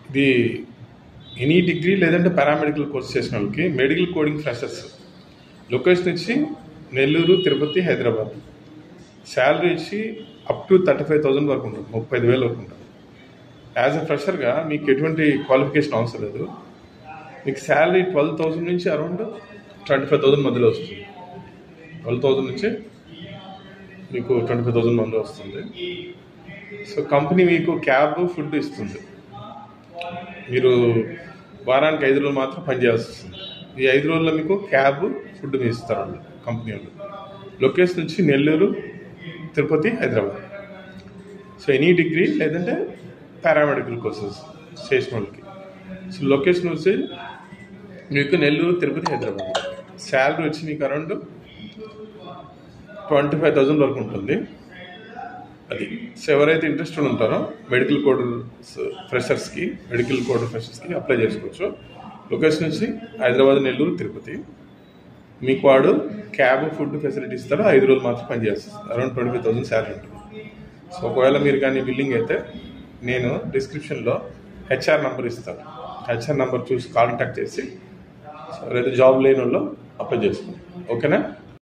ఇది any degree లేదంటే paramedical course చేసిన వాళ్ళకి మెడికల్ కోడింగ్ ఫ్రెషర్స్. లొకేషన్ ఇచ్చి నెల్లూరు, తిరుపతి, హైదరాబాద్. శాలరీ ఇచ్చి అప్ టు 35,000 వరకు ఉంటుంది, 35,000 వరకు ఉంటుంది. యాజ్ అ ఫ్రెషర్గా మీకు ఎటువంటి క్వాలిఫికేషన్ అవసరం లేదు. మీకు శాలరీ 12,000 నుంచి అరౌండ్ 25,000 మధ్యలో వస్తుంది. 12,000 నుంచి మీకు 25,000 మధ్యలో వస్తుంది. సో కంపెనీ మీకు క్యాబ్, ఫుడ్ ఇస్తుంది. మీరు వారానికి 5 రోజులు మాత్రం పనిచేయాల్సి వస్తుంది. ఈ 5 రోజుల్లో మీకు క్యాబ్, ఫుడ్ మీ ఇస్తారు వాళ్ళు, కంపెనీ వాళ్ళు. లొకేషన్ నుంచి Nellore, Tirupati, Hyderabad. So any degree లేదంటే పారామెడికల్ కోర్సెస్ చేసిన వాళ్ళకి. సో లొకేషన్ వచ్చి మీకు నెల్లూరు, తిరుపతి, హైదరాబాద్. శాలరీ వచ్చి మీకు అరౌండ్ 25,000 వరకు ఉంటుంది. అది. సో ఎవరైతే ఇంట్రెస్టెడ్ ఉంటారో మెడికల్ కోడ్ ఫ్రెషర్స్కి అప్లై చేసుకోవచ్చు. లొకేషన్ వచ్చి హైదరాబాద్, నెల్లూరు, తిరుపతి. మీకు వాడు క్యాబ్, ఫుడ్ ఫెసిలిటీ ఇస్తారు. 5 రోజులు మాత్రం పనిచేస్తారు. అరౌండ్ 25,000 శాలరీ ఉంటుంది. సో ఒకవేళ మీరు కానీ బిల్లింగ్ అయితే నేను డిస్క్రిప్షన్లో హెచ్ఆర్ నెంబర్ ఇస్తాను. హెచ్ఆర్ నెంబర్ చూసి కాంటాక్ట్ చేసి ఎవరైతే జాబ్ లేని వాళ్ళు అప్లై చేసుకోండి. ఓకేనా?